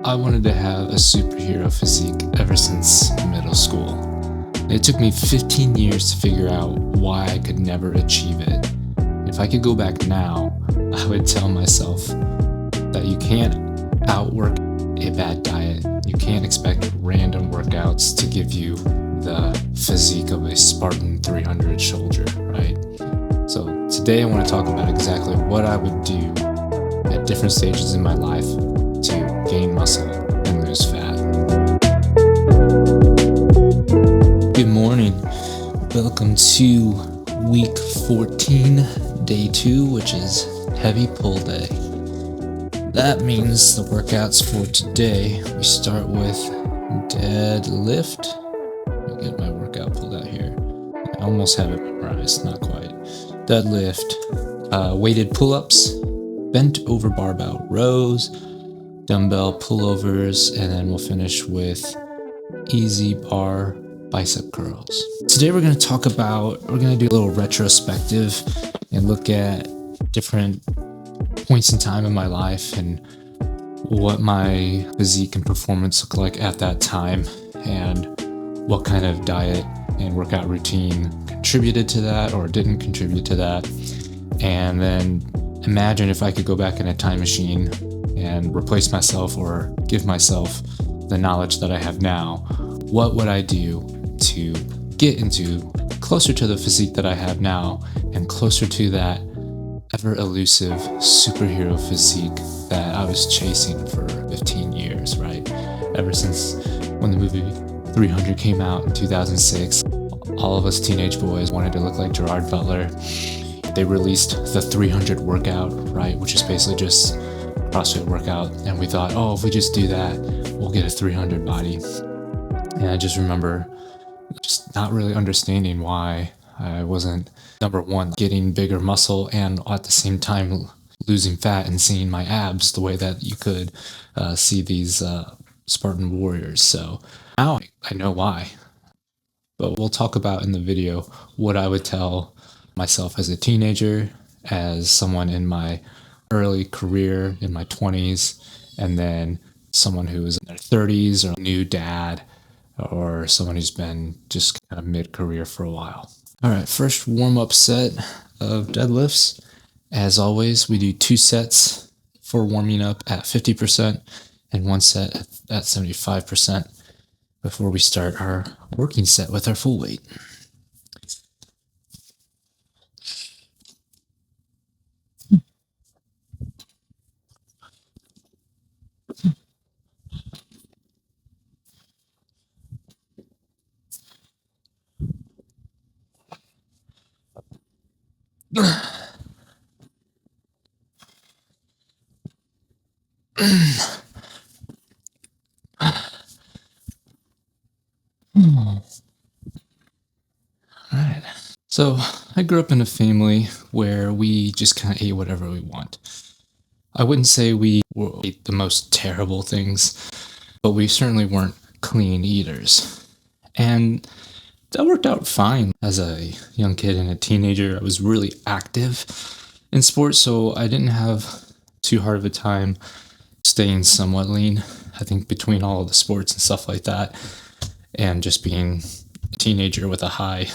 I wanted to have a superhero physique ever since middle school. It took me 15 years to figure out why I could never achieve it. If I could go back now, I would tell myself that you can't outwork a bad diet. You can't expect random workouts to give you the physique of a Spartan 300 soldier, right? So today I want to talk about exactly what I would do at different stages in my life to gain muscle and lose fat. Good morning. Welcome to week 14, day 2, which is heavy pull day. That means the workouts for today, we start with deadlift. Let me get my workout pulled out here. I almost have it memorized, not quite. Deadlift, weighted pull-ups, bent over barbell rows, dumbbell pullovers, and then we'll finish with easy bar bicep curls. Today we're going to do a little retrospective and look at different points in time in my life and what my physique and performance looked like at that time and what kind of diet and workout routine contributed to that or didn't contribute to that. And then imagine if I could go back in a time machine and replace myself or give myself the knowledge that I have now. What would I do to get into closer to the physique that I have now and closer to that ever elusive superhero physique that I was chasing for 15 years, right? Ever since when the movie 300 came out in 2006, all of us teenage boys wanted to look like Gerard Butler. They released the 300 workout, right? Which is basically just CrossFit workout. And we thought, oh, if we just do that, we'll get a 300 body. And I just remember just not really understanding why I wasn't, number one, getting bigger muscle and at the same time losing fat and seeing my abs the way that you could see these Spartan warriors. So now I know why. But we'll talk about in the video what I would tell myself as a teenager, as someone in my early career in my 20s, and then someone who is in their 30s or a new dad or someone who's been just kind of mid-career for a while. All right, first warm-up set of deadlifts. As always, we do 2 sets for warming up at 50% and 1 set at 75% before we start our working set with our full weight. Alright, so I grew up in a family where we just kind of ate whatever we want. I wouldn't say we ate the most terrible things, but we certainly weren't clean eaters. And that worked out fine. As a young kid and a teenager, I was really active in sports, so I didn't have too hard of a time staying somewhat lean. I think between all of the sports and stuff like that, and just being a teenager with a high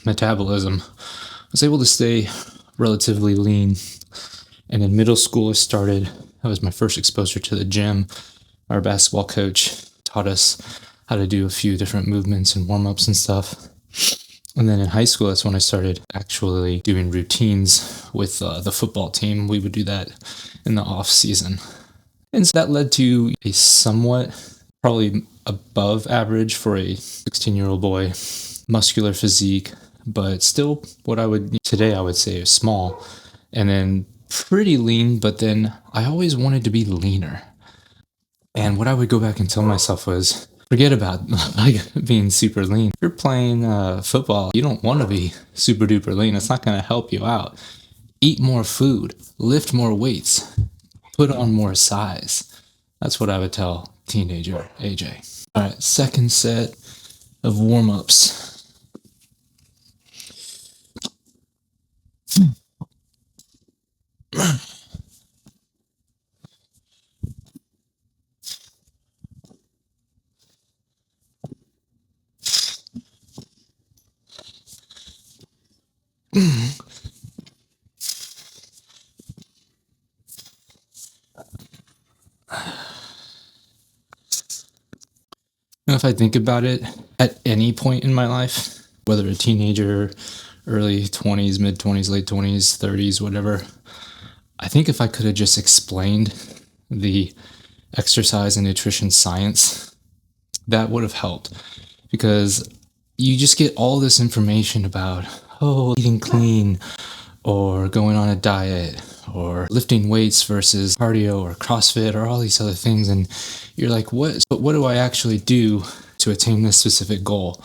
metabolism, I was able to stay relatively lean. And in middle school, that was my first exposure to the gym. Our basketball coach taught us how to do a few different movements and warm-ups and stuff. And then in high school, that's when I started actually doing routines with the football team. We would do that in the off season. And so that led to a somewhat, probably above average for a 16-year-old boy, muscular physique, but still today I would say is small. And then pretty lean, but then I always wanted to be leaner. And what I would go back and tell myself was, forget about being super lean. If you're playing football, you don't want to be super duper lean. It's not going to help you out. Eat more food, lift more weights, put on more size. That's what I would tell teenager AJ. All right, second set of warm-ups. If I think about it, at any point in my life, whether a teenager, early 20s, mid 20s, late 20s, 30s, whatever, I think if I could have just explained the exercise and nutrition science, that would have helped, because you just get all this information about, oh, eating clean or going on a diet or lifting weights versus cardio or CrossFit or all these other things. And you're like, what do I actually do to attain this specific goal?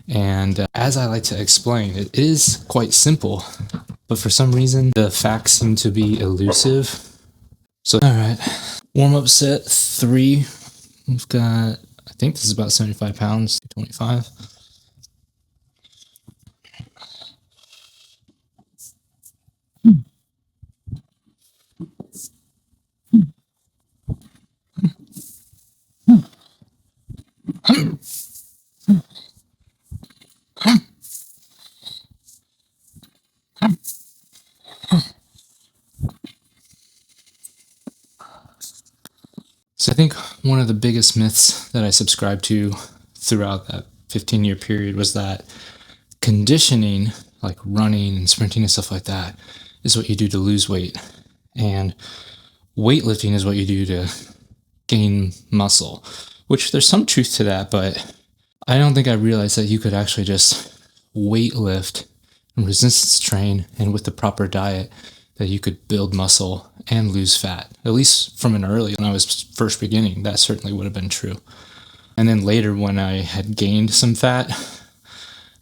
And as I like to explain, it is quite simple, but for some reason, the facts seem to be elusive. So, all right, warm up set 3. We've got, I think this is about 75 pounds, 25. So I think one of the biggest myths that I subscribed to throughout that 15-year period was that conditioning, like running and sprinting and stuff like that, is what you do to lose weight. And weightlifting is what you do to gain muscle, which there's some truth to that, but I don't think I realized that you could actually just weightlift and resistance train, and with the proper diet, that you could build muscle and lose fat. At least from an early, when I was first beginning, that certainly would have been true. And then later, when I had gained some fat,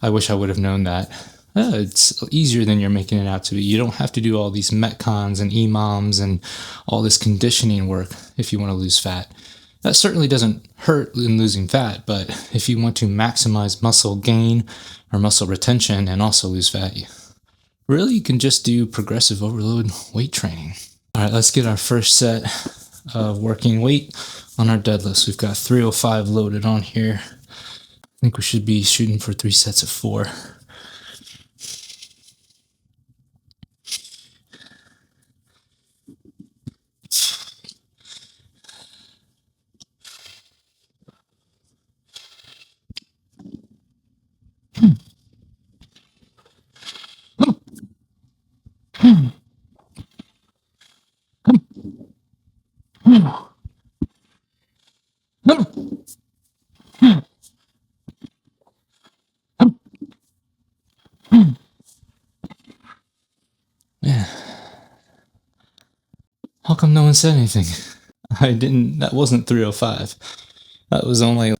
I wish I would have known that it's easier than you're making it out to be. You don't have to do all these Metcons and EMOMs and all this conditioning work if you want to lose fat. That certainly doesn't hurt in losing fat, but if you want to maximize muscle gain or muscle retention and also lose fat, you can just do progressive overload weight training. All right, let's get our first set of working weight on our deadlifts. We've got 305 loaded on here. I think we should be shooting for 3 sets of 4. Yeah. How come no one said anything? That wasn't 305. That was only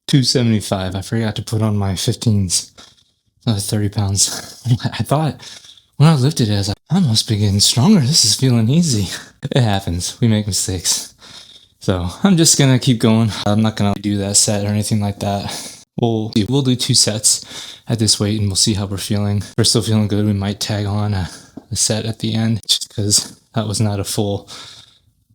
275. I forgot to put on my 15s. 30 pounds. I thought when I lifted it, I was like, I must be getting stronger. This is feeling easy. It happens. We make mistakes. So I'm just going to keep going. I'm not going to do that set or anything like that. We'll do 2 sets at this weight and we'll see how we're feeling. If we're still feeling good, we might tag on a set at the end, just because that was not a full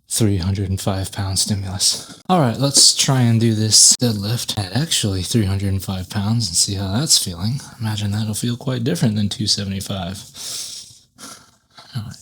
305 pound stimulus. All right, let's try and do this deadlift at actually 305 pounds and see how that's feeling. Imagine that'll feel quite different than 275. All right.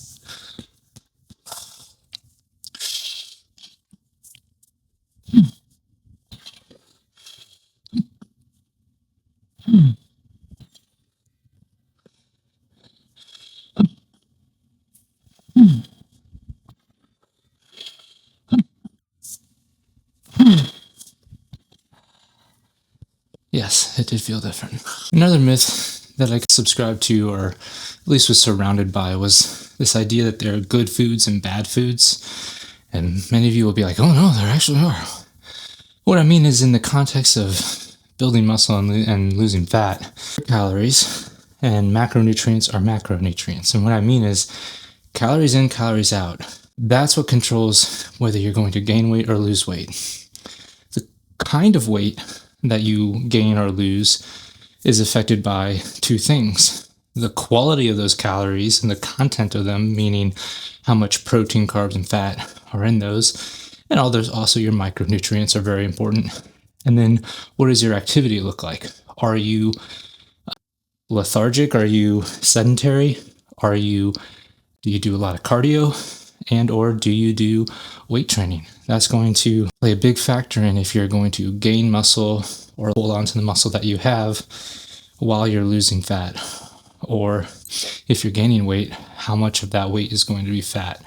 Yes, it did feel different. Another myth that I subscribed to, or at least was surrounded by, was this idea that there are good foods and bad foods. And many of you will be like, oh no, there actually are. What I mean is, in the context of building muscle and losing fat, calories and macronutrients are macronutrients. And what I mean is, calories in, calories out. That's what controls whether you're going to gain weight or lose weight. The kind of weight that you gain or lose is affected by 2 things: the quality of those calories and the content of them, meaning how much protein, carbs, and fat are in those. And also your micronutrients are very important. And then what does your activity look like? Are you lethargic? Are you sedentary? Do you do a lot of cardio? And or do you do weight training? That's going to play a big factor in if you're going to gain muscle or hold on to the muscle that you have while you're losing fat. Or if you're gaining weight, how much of that weight is going to be fat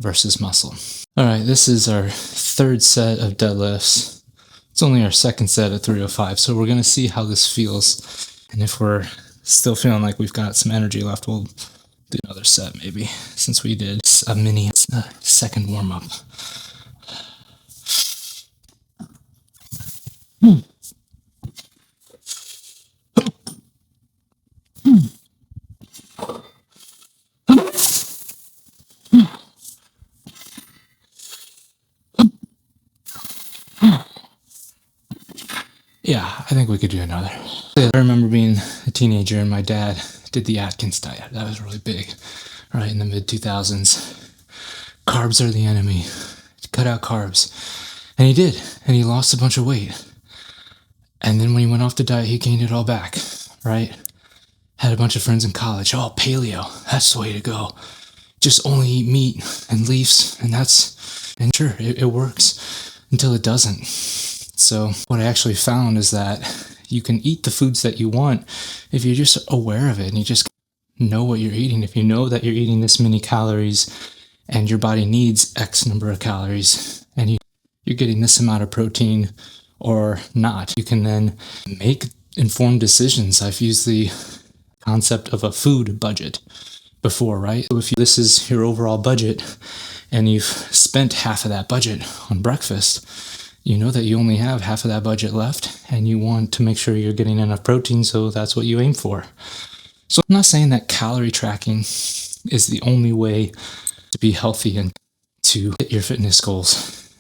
versus muscle. All right, this is our third set of deadlifts. It's only our second set of 305, so we're going to see how this feels. And if we're still feeling like we've got some energy left, we'll do another set maybe, since we did a mini second warm-up. Yeah, I think we could do another. I remember being a teenager and my dad did the Atkins diet. That was really big, right in the mid-2000s. Carbs are the enemy. Cut out carbs. And he did, and he lost a bunch of weight. And then when he went off the diet, he gained it all back, right? Had a bunch of friends in college. Oh, paleo, that's the way to go. Just only eat meat and leaves, and sure, it works until it doesn't. So what I actually found is that you can eat the foods that you want if you're just aware of it and you just know what you're eating. If you know that you're eating this many calories and your body needs X number of calories and you're getting this amount of protein or not, you can then make informed decisions. I've used the concept of a food budget before, right? So if this is your overall budget and you've spent half of that budget on breakfast, you know that you only have half of that budget left and you want to make sure you're getting enough protein, so that's what you aim for. So I'm not saying that calorie tracking is the only way to be healthy and to hit your fitness goals.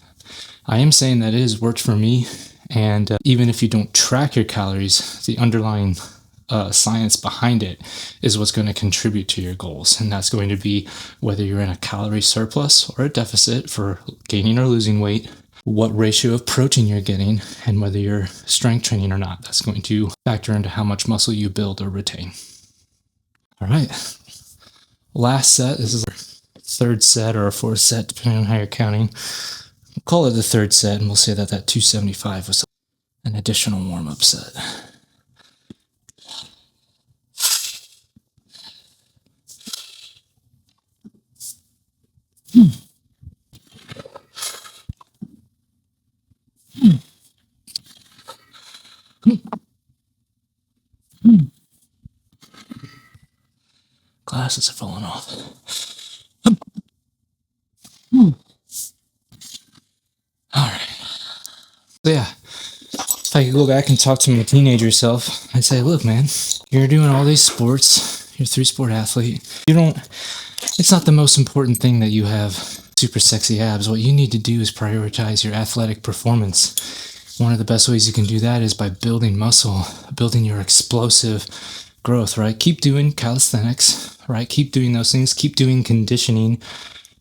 I am saying that it has worked for me, and even if you don't track your calories, the underlying science behind it is what's going to contribute to your goals, and that's going to be whether you're in a calorie surplus or a deficit for gaining or losing weight, what ratio of protein you're getting, and whether you're strength training or not. That's going to factor into how much muscle you build or retain. All right, last set. This is our third set or our fourth set, depending on how you're counting. We'll call it the third set, and we'll say that 275 was an additional warm-up set. Glasses are falling off. All right. So yeah, if I could go back and talk to my teenager self, I'd say, look, man, you're doing all these sports. You're a 3-sport athlete. It's not the most important thing that you have super sexy abs. What you need to do is prioritize your athletic performance. One of the best ways you can do that is by building muscle, building your explosive growth, right? Keep doing calisthenics, right? Keep doing those things. Keep doing conditioning,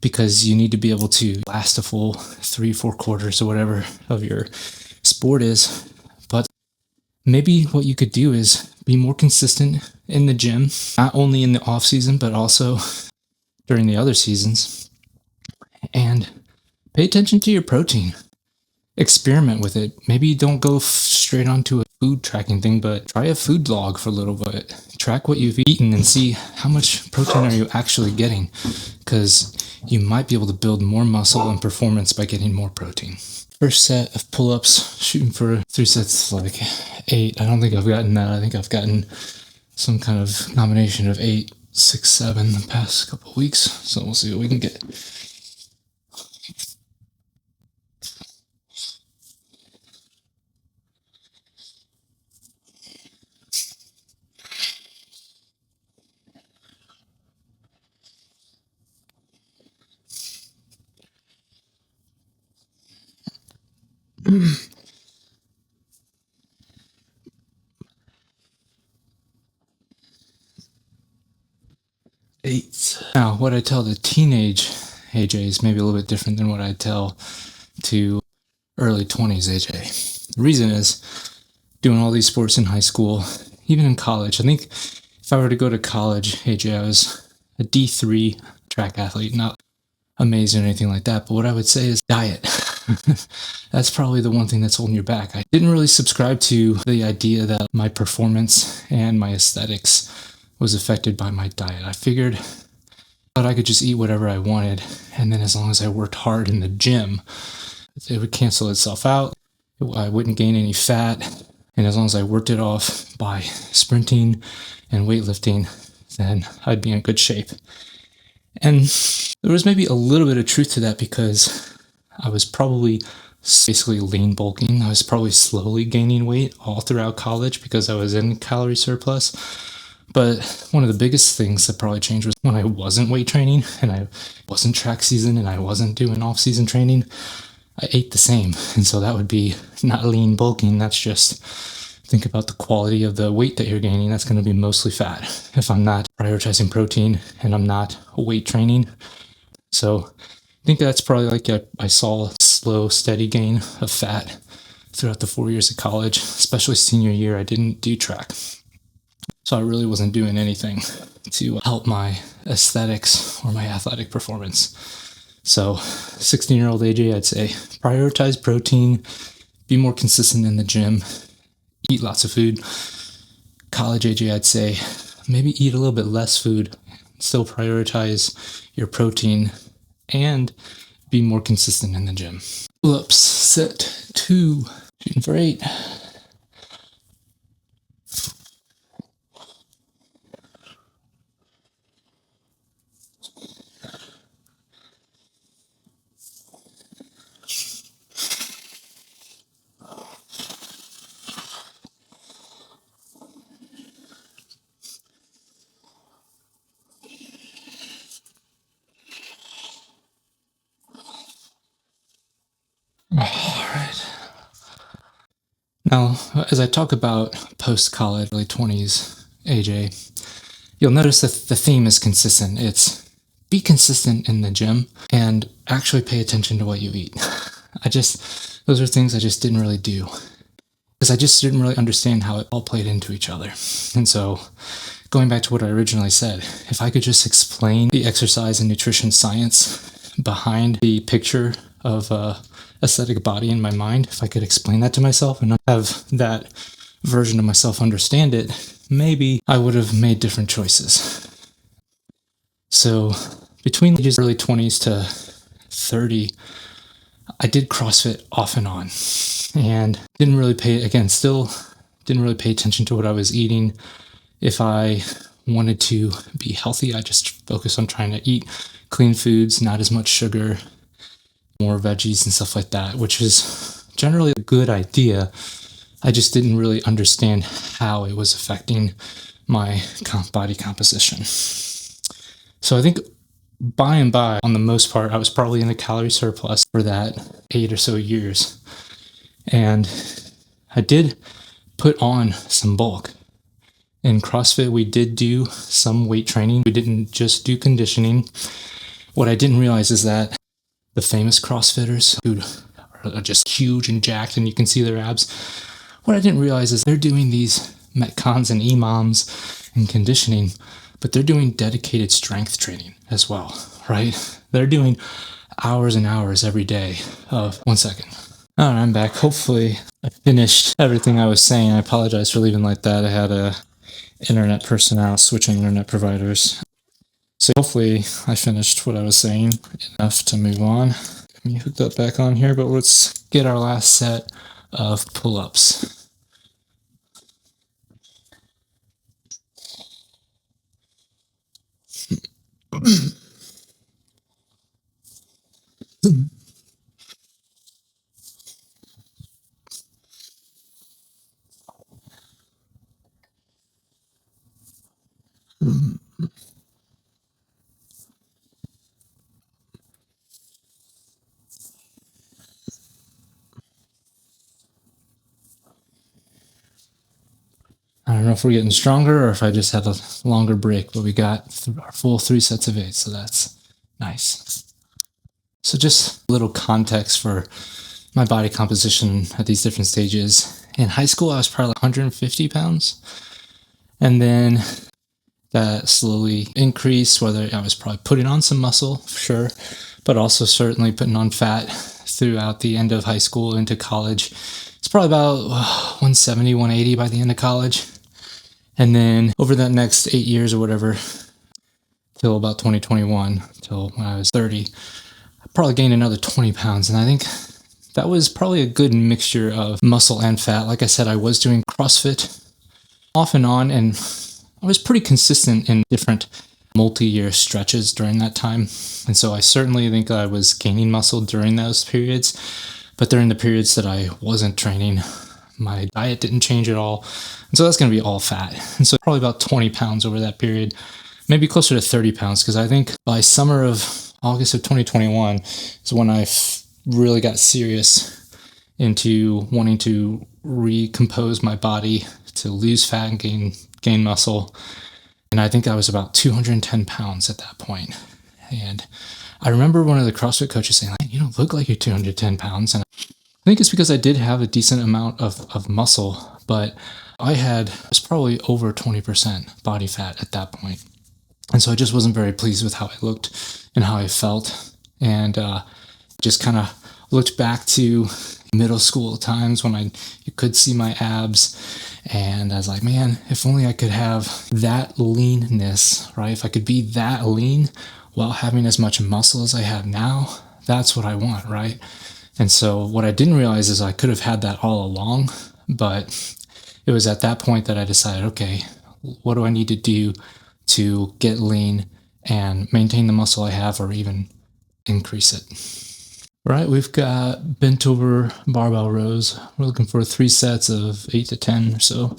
because you need to be able to last a full 3-4 quarters or whatever of your sport is. But maybe what you could do is be more consistent in the gym, not only in the off season, but also during the other seasons. And pay attention to your protein. Experiment with it. Maybe don't go straight onto a food tracking thing, but try a food log for a little bit. Track what you've eaten and see how much protein are you actually getting, because you might be able to build more muscle and performance by getting more protein. First set of pull-ups, shooting for 3 sets like 8. I don't think I've gotten that. I think I've gotten some kind of combination of 8, 6, 7 the past couple of weeks. So we'll see what we can get. Eight. Now, what I tell the teenage AJ is maybe a little bit different than what I tell to early 20s AJ. The reason is, doing all these sports in high school, even in college. I think if I were to go to college, AJ, I was a D3 track athlete, not amazing or anything like that. But what I would say is diet. That's probably the one thing that's holding you back. I didn't really subscribe to the idea that my performance and my aesthetics was affected by my diet. I figured that I could just eat whatever I wanted, and then as long as I worked hard in the gym, it would cancel itself out. I wouldn't gain any fat, and as long as I worked it off by sprinting and weightlifting, then I'd be in good shape. And there was maybe a little bit of truth to that because I was probably basically lean bulking. I was probably slowly gaining weight all throughout college because I was in calorie surplus. But one of the biggest things that probably changed was when I wasn't weight training and I wasn't track season and I wasn't doing off-season training, I ate the same. And so that would be not lean bulking. That's just, think about the quality of the weight that you're gaining. That's going to be mostly fat if I'm not prioritizing protein and I'm not weight training. So I think that's probably like I saw a slow, steady gain of fat throughout the 4 years of college, especially senior year. I didn't do track. So I really wasn't doing anything to help my aesthetics or my athletic performance. So 16-year-old AJ, I'd say prioritize protein, be more consistent in the gym, eat lots of food. College AJ, I'd say maybe eat a little bit less food, still prioritize your protein, and be more consistent in the gym. Pull-ups, set 2, shooting for 8. All right. Now, as I talk about post-college, early 20s, AJ, you'll notice that the theme is consistent. It's be consistent in the gym and actually pay attention to what you eat. Those are things I just didn't really do because I just didn't really understand how it all played into each other. And so going back to what I originally said, if I could just explain the exercise and nutrition science behind the picture of aesthetic body in my mind, if I could explain that to myself and not have that version of myself understand it, maybe I would have made different choices. So between the ages of early 20s to 30, I did CrossFit off and on and still didn't really pay attention to what I was eating. If I wanted to be healthy, I just focused on trying to eat clean foods, not as much sugar, more veggies and stuff like that, which is generally a good idea. I just didn't really understand how it was affecting my body composition. So I think by and by, on the most part, I was probably in a calorie surplus for that 8 or so years. And I did put on some bulk. In CrossFit, we did do some weight training. We didn't just do conditioning. What I didn't realize is that the famous CrossFitters who are just huge and jacked and you can see their abs, what I didn't realize is they're doing these Metcons and EMOMs and conditioning, but they're doing dedicated strength training as well, right? They're doing hours and hours every day of 1 second. All right, I'm back. Hopefully I finished everything I was saying. I apologize for leaving like that. I had a internet person out switching internet providers. So hopefully I finished what I was saying enough to move on. Let me hook that back on here, but let's get our last set of pull-ups. I don't know if we're getting stronger or if I just had a longer break, but we got our full 3 sets of 8, so that's nice. So just a little context for my body composition at these different stages. In high school, I was probably 150 pounds. And then that slowly increased, whether I was probably putting on some muscle, for sure, but also certainly putting on fat throughout the end of high school into college. It's probably about 170, 180 by the end of college. And then over that next 8 years or whatever, till about 2021, till when I was 30, I probably gained another 20 pounds. And I think that was probably a good mixture of muscle and fat. Like I said, I was doing CrossFit off and on, and I was pretty consistent in different multi-year stretches during that time. And so I certainly think I was gaining muscle during those periods. But during the periods that I wasn't training, my diet didn't change at all. And so that's going to be all fat. And so probably about 20 pounds over that period, maybe closer to 30 pounds, because I think by summer of August of 2021 is when I really got serious into wanting to recompose my body to lose fat and gain muscle. And I think I was about 210 pounds at that point. And I remember one of the CrossFit coaches saying, like, you don't look like you're 210 pounds. And I think it's because I did have a decent amount of muscle, but I was probably over 20% body fat at that point. And so I just wasn't very pleased with how I looked and how I felt. And just kind of looked back to middle school times when you could see my abs. And I was like, man, if only I could have that leanness, right? If I could be that lean while having as much muscle as I have now, that's what I want, right? And so what I didn't realize is I could have had that all along, but it was at that point that I decided, okay, what do I need to do to get lean and maintain the muscle I have or even increase it? All right, we've got bent over barbell rows. We're looking for 3 sets of 8 to 10 or so.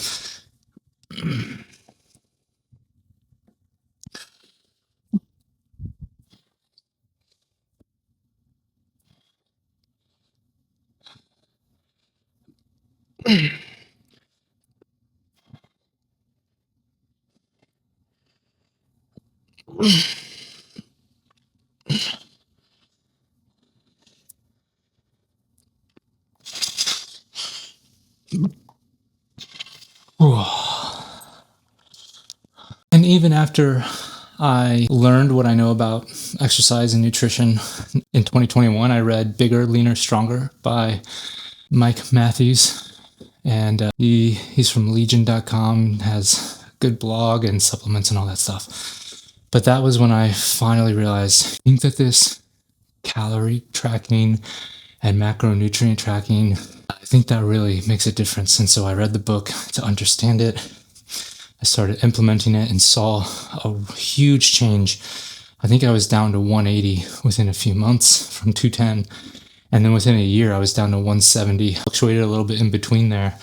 And even after I learned what I know about exercise and nutrition in 2021, I read Bigger, Leaner, Stronger by Mike Matthews. And he's from legion.com, has a good blog and supplements and all that stuff. But that was when I finally realized, I think that this calorie tracking and macronutrient tracking, I think that really makes a difference. And so I read the book to understand it. I started implementing it and saw a huge change. I think I was down to 180 within a few months from 210. And then within a year, I was down to 170, fluctuated a little bit in between there.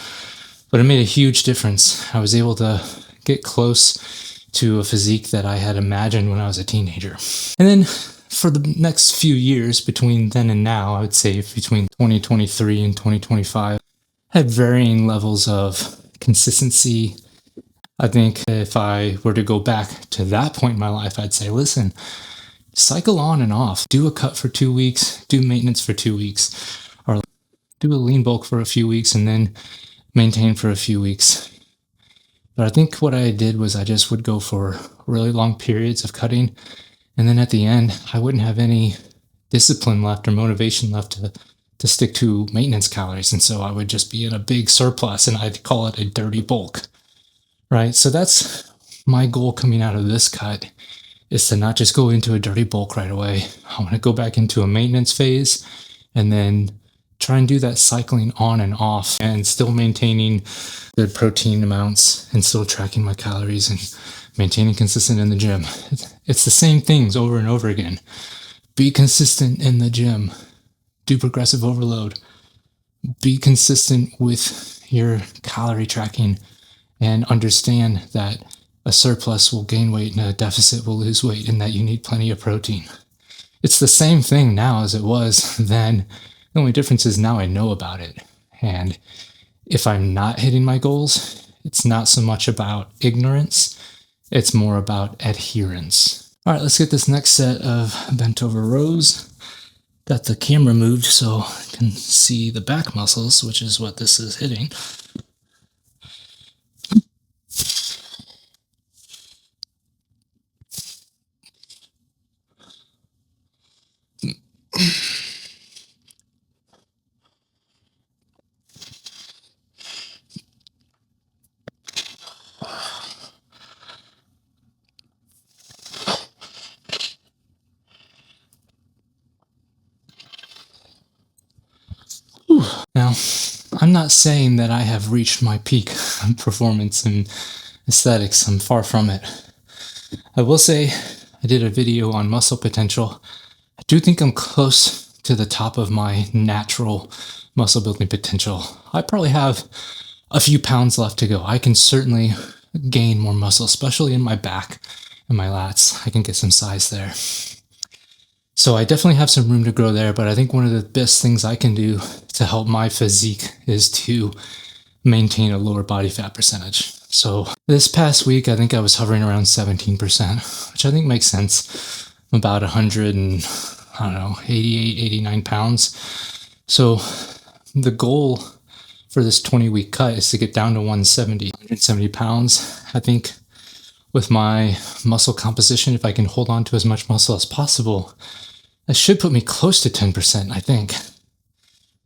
But it made a huge difference. I was able to get close to a physique that I had imagined when I was a teenager. And then for the next few years, between then and now, I would say between 2023 and 2025, I had varying levels of consistency. I think if I were to go back to that point in my life, I'd say, listen, cycle on and off. Do a cut for 2 weeks, do maintenance for 2 weeks, or do a lean bulk for a few weeks and then maintain for a few weeks. But I think what I did was I just would go for really long periods of cutting. And then at the end, I wouldn't have any discipline left or motivation left to stick to maintenance calories. And so I would just be in a big surplus and I'd call it a dirty bulk, right? So that's my goal coming out of this cut, is to not just go into a dirty bulk right away. I want to go back into a maintenance phase and then try and do that cycling on and off and still maintaining good protein amounts and still tracking my calories and maintaining consistent in the gym. It's the same things over and over again. Be consistent in the gym. Do progressive overload. Be consistent with your calorie tracking and understand that a surplus will gain weight and a deficit will lose weight and that you need plenty of protein. It's the same thing now as it was then. The only difference is now I know about it. And if I'm not hitting my goals, it's not so much about ignorance. It's more about adherence. All right, let's get this next set of bent over rows. Got the camera moved so I can see the back muscles, which is what this is hitting. Now, I'm not saying that I have reached my peak performance and aesthetics. I'm far from it. I will say I did a video on muscle potential. I do think I'm close to the top of my natural muscle building potential. I probably have a few pounds left to go. I can certainly gain more muscle, especially in my back and my lats. I can get some size there. So I definitely have some room to grow there, but I think one of the best things I can do to help my physique is to maintain a lower body fat percentage. So this past week, I think I was hovering around 17%, which I think makes sense. I'm about 100 and, 88, 89 pounds. So the goal for this 20-week cut is to get down to 170 pounds. I think with my muscle composition, if I can hold on to as much muscle as possible, that should put me close to 10%, I think.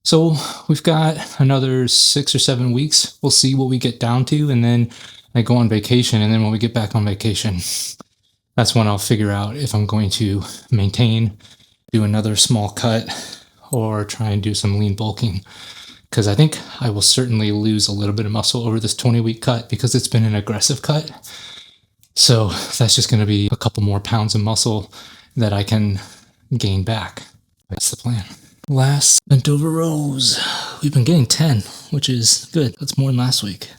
So we've got another 6 or 7 weeks. We'll see what we get down to, and then I go on vacation, and then when we get back on vacation, that's when I'll figure out if I'm going to maintain, do another small cut, or try and do some lean bulking. Because I think I will certainly lose a little bit of muscle over this 20-week cut because it's been an aggressive cut. So that's just going to be a couple more pounds of muscle that I can gain back. That's the plan. Last bent over rows. We've been getting 10, which is good. That's more than last week.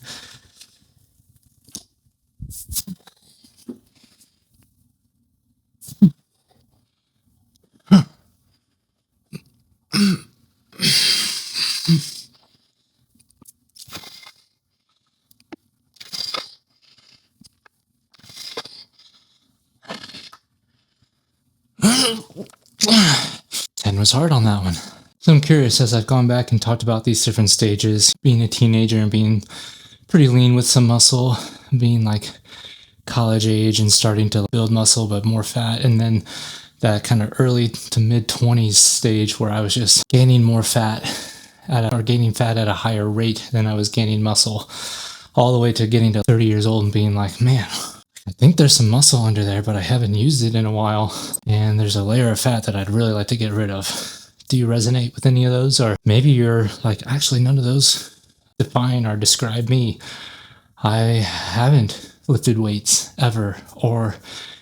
Ten was hard on that one. So I'm curious, as I've gone back and talked about these different stages, being a teenager and being pretty lean with some muscle, being like college age and starting to build muscle but more fat, and then that kind of early to mid 20s stage where I was just gaining more fat gaining fat at a higher rate than I was gaining muscle, all the way to getting to 30 years old and being like, man, I think there's some muscle under there, but I haven't used it in a while, and there's a layer of fat that I'd really like to get rid of. Do you resonate with any of those? Or maybe you're like, actually, none of those define or describe me. I haven't lifted weights ever or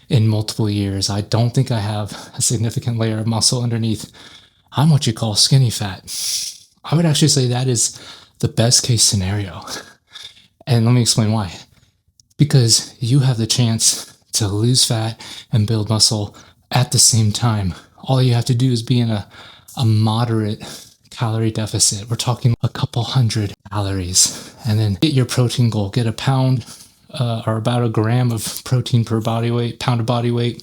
in multiple years. I don't think I have a significant layer of muscle underneath. I'm what you call skinny fat. I would actually say that is the best case scenario. And let me explain why. Because you have the chance to lose fat and build muscle at the same time. All you have to do is be in a moderate calorie deficit. We're talking a couple hundred calories. And then get your protein goal. Get a pound or about a gram of protein per pound of body weight.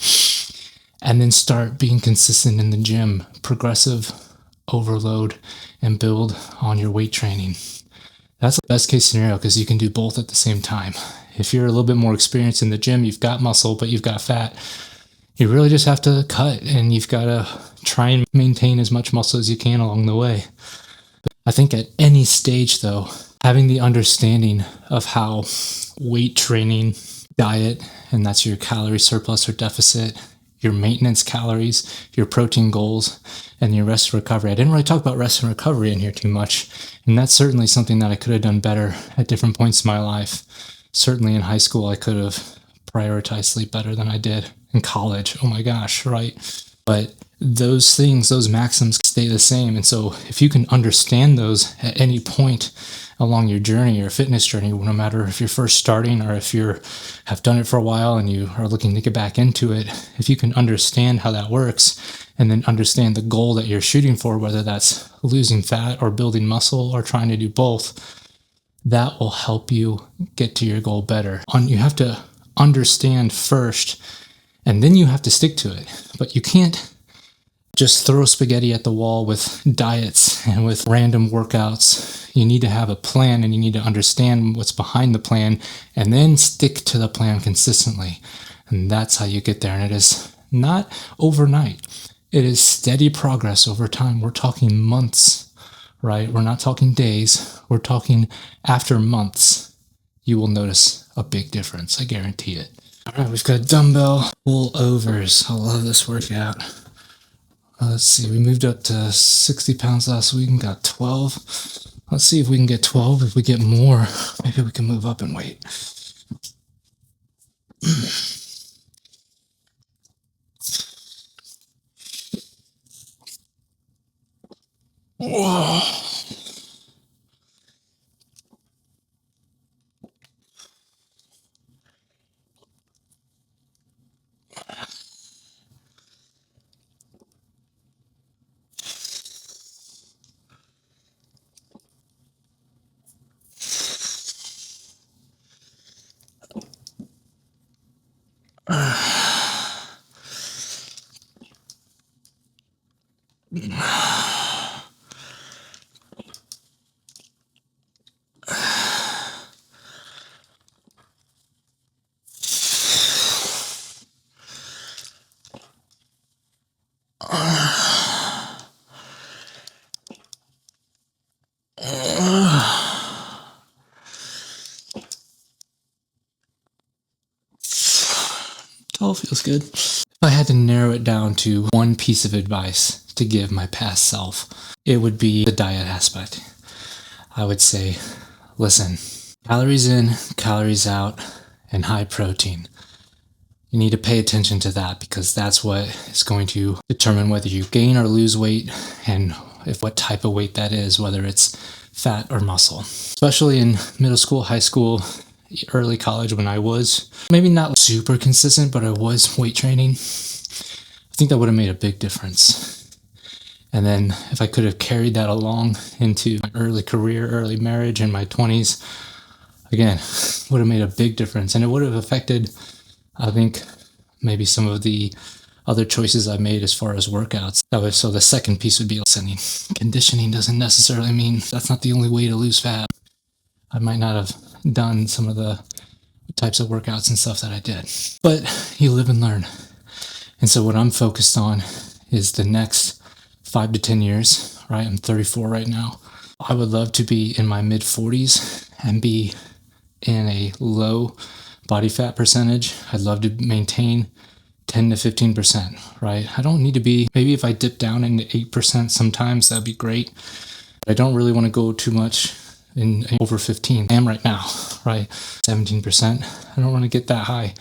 And then start being consistent in the gym. Progressive overload and build on your weight training. That's the best case scenario because you can do both at the same time. If you're a little bit more experienced in the gym, you've got muscle, but you've got fat, you really just have to cut and you've got to try and maintain as much muscle as you can along the way. I think at any stage though, having the understanding of how weight training, diet, and that's your calorie surplus or deficit, your maintenance calories, your protein goals, and your rest and recovery. I didn't really talk about rest and recovery in here too much, and that's certainly something that I could have done better at different points in my life. Certainly in high school, I could have prioritized sleep better than I did. In college, oh my gosh, right? But those things, those maxims stay the same. And so if you can understand those at any point along your journey, your fitness journey, no matter if you're first starting or if you have done it for a while and you are looking to get back into it, if you can understand how that works and then understand the goal that you're shooting for, whether that's losing fat or building muscle or trying to do both, that will help you get to your goal better. You have to understand first, and then you have to stick to it. But you can't just throw spaghetti at the wall with diets and with random workouts. You need to have a plan and you need to understand what's behind the plan and then stick to the plan consistently. And that's how you get there. And it is not overnight. It is steady progress over time. We're talking months, right? We're not talking days. We're talking after months. You will notice a big difference. I guarantee it. All right, we've got dumbbell pullovers. I love this workout. Let's see, we moved up to 60 pounds last week and got 12. Let's see if we can get 12. If we get more, maybe we can move up in weight. Whoa. All feels good. If I had to narrow it down to one piece of advice to give my past self, it would be the diet aspect. I would say, listen, calories in, calories out, and high protein. You need to pay attention to that because that's what is going to determine whether you gain or lose weight and if what type of weight that is, whether it's fat or muscle. Especially in middle school, high school, early college when I was maybe not super consistent, but I was weight training. I think that would have made a big difference. And then if I could have carried that along into my early career, early marriage, and my 20s, again, would have made a big difference. And it would have affected, I think, maybe some of the other choices I made as far as workouts. So the second piece would be listening. Conditioning doesn't necessarily mean that's not the only way to lose fat. I might not have done some of the types of workouts and stuff that I did. But you live and learn. And so what I'm focused on is the next 5 to 10 years, right? I'm 34 right now. I would love to be in my mid 40s and be in a low body fat percentage. I'd love to maintain 10 to 15%, right? I don't need to be, maybe if I dip down into 8% sometimes, that'd be great. But I don't really want to go too much in over 15. I am right now, right? 17%. I don't want to get that high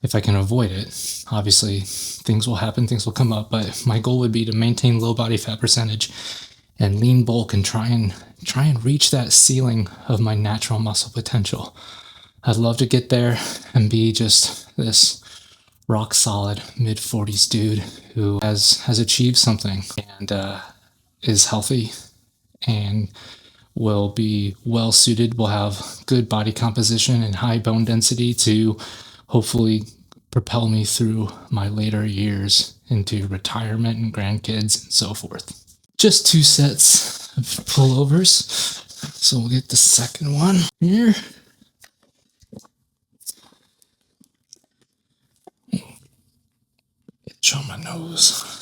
if I can avoid it. Obviously, things will happen, things will come up, but my goal would be to maintain low body fat percentage and lean bulk and try and reach that ceiling of my natural muscle potential. I'd love to get there and be just this rock solid mid 40s dude who has achieved something and is healthy and will be well suited, will have good body composition and high bone density to hopefully propel me through my later years into retirement and grandkids and so forth. Just 2 sets of pullovers. So we'll get the second one here. Itch on my nose.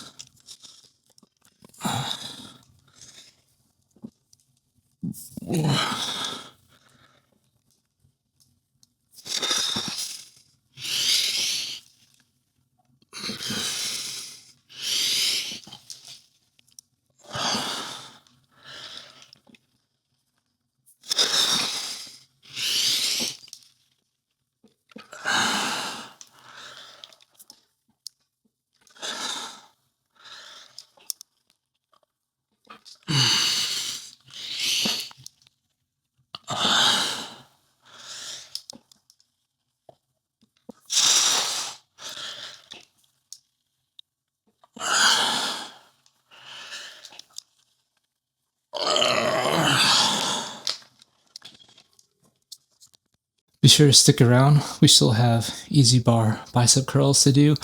Be sure to stick around. We still have easy bar bicep curls to do,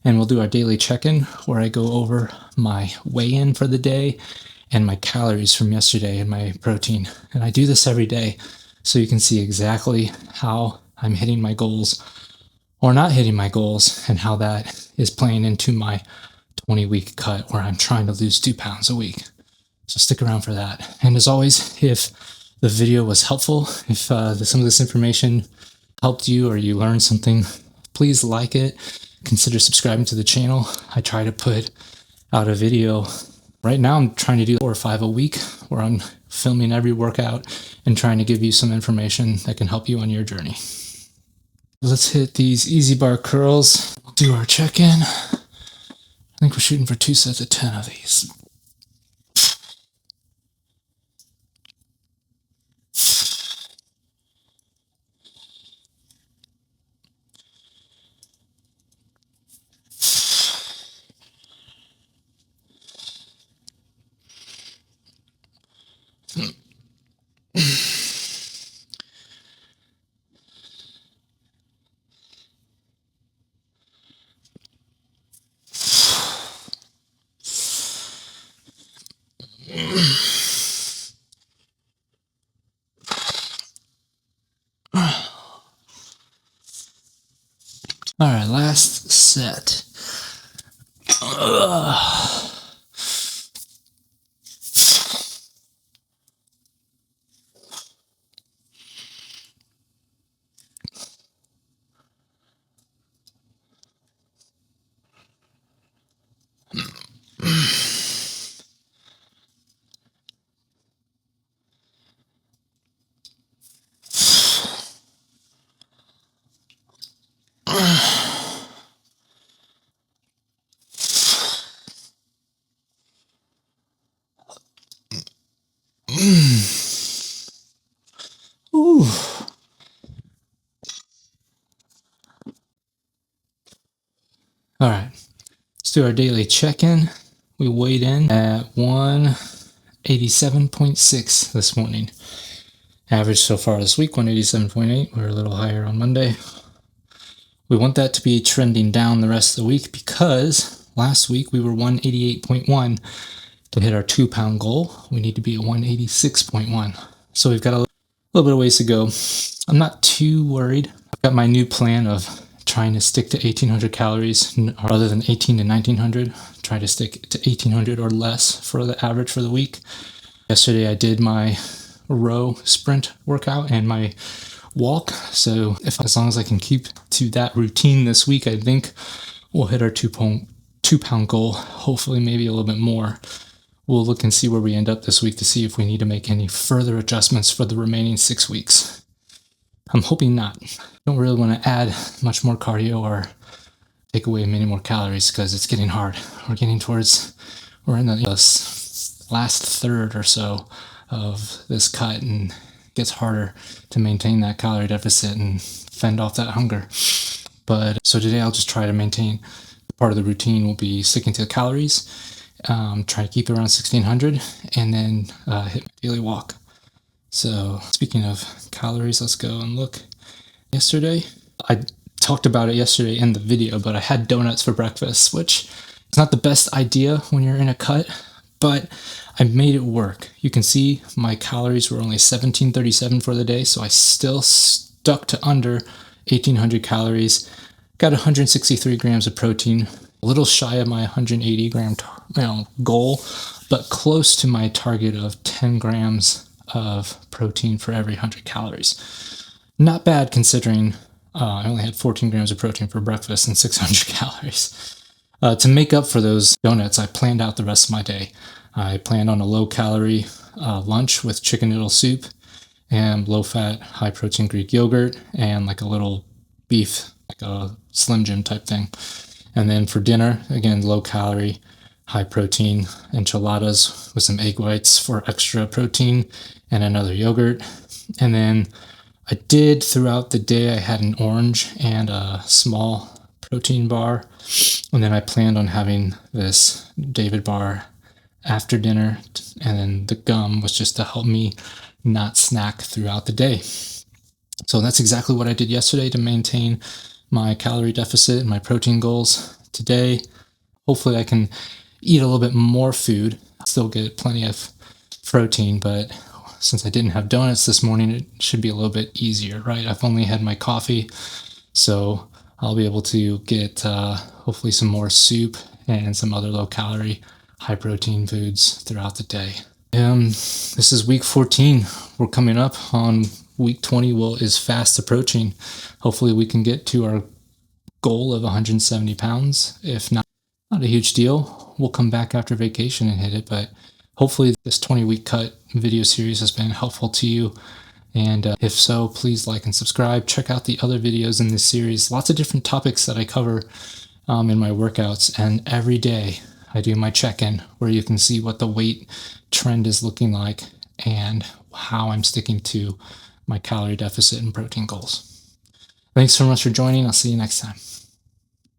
and we'll do our daily check-in where I go over my weigh-in for the day and my calories from yesterday and my protein. And I do this every day so you can see exactly how I'm hitting my goals or not hitting my goals and how that is playing into my 20-week cut where I'm trying to lose 2 pounds a week. So stick around for that. And as always, if the video was helpful, if some of this information helped you or you learned something, please like it. Consider subscribing to the channel. I try to put out a video. Right now I'm trying to do 4 or 5 a week where I'm filming every workout and trying to give you some information that can help you on your journey. Let's hit these easy bar curls. We'll do our check-in. I think we're shooting for 2 sets of 10 of these. All right, last set. Ooh. All right, let's do our daily check-in. We weighed in at 187.6 this morning. Average so far this week, 187.8. We're a little higher on Monday. We want that to be trending down the rest of the week because last week we were 188.1. To hit our 2-pound goal, we need to be at 186.1. So we've got a little bit of ways to go. I'm not too worried. I've got my new plan of trying to stick to 1,800 calories rather than 1,800 to 1,900. Try to stick to 1,800 or less for the average for the week. Yesterday I did my row sprint workout and my walk. So as long as I can keep to that routine this week, I think we'll hit our 2-pound goal. Hopefully maybe a little bit more. We'll look and see where we end up this week to see if we need to make any further adjustments for the remaining 6 weeks. I'm hoping not. Don't really want to add much more cardio or take away many more calories because it's getting hard. We're in the last third or so of this cut, and it gets harder to maintain that calorie deficit and fend off that hunger. But so today I'll just try to maintain part of the routine will be sticking to the calories. Try to keep it around 1,600 and then hit my daily walk. So speaking of calories, let's go and look. Yesterday, I talked about it yesterday in the video, but I had donuts for breakfast, which is not the best idea when you're in a cut, but I made it work. You can see my calories were only 1,737 for the day, so I still stuck to under 1,800 calories. Got 163 grams of protein, a little shy of my 180 gram goal, but close to my target of 10 grams of protein for every 100 calories. Not bad considering I only had 14 grams of protein for breakfast and 600 calories. To make up for those donuts, I planned out the rest of my day. I planned on a low-calorie lunch with chicken noodle soup and low-fat, high-protein Greek yogurt and like a little beef, like a Slim Jim type thing. And then for dinner, again, low-calorie, high-protein enchiladas with some egg whites for extra protein and another yogurt. And then I did throughout the day, I had an orange and a small protein bar. And then I planned on having this David bar after dinner. And then the gum was just to help me not snack throughout the day. So that's exactly what I did yesterday to maintain my calorie deficit and my protein goals. Today, hopefully I can eat a little bit more food, still get plenty of protein, but since I didn't have donuts this morning, it should be a little bit easier, right? I've only had my coffee, so I'll be able to get hopefully some more soup and some other low-calorie, high-protein foods throughout the day. This is week 14. We're coming up on week 20 is fast approaching. Hopefully we can get to our goal of 170 pounds. If not, Not a huge deal. We'll come back after vacation and hit it, but hopefully this 20-week cut video series has been helpful to you. And if so, please like and subscribe. Check out the other videos in this series. Lots of different topics that I cover in my workouts. And every day I do my check-in where you can see what the weight trend is looking like and how I'm sticking to my calorie deficit and protein goals. Thanks so much for joining. I'll see you next time.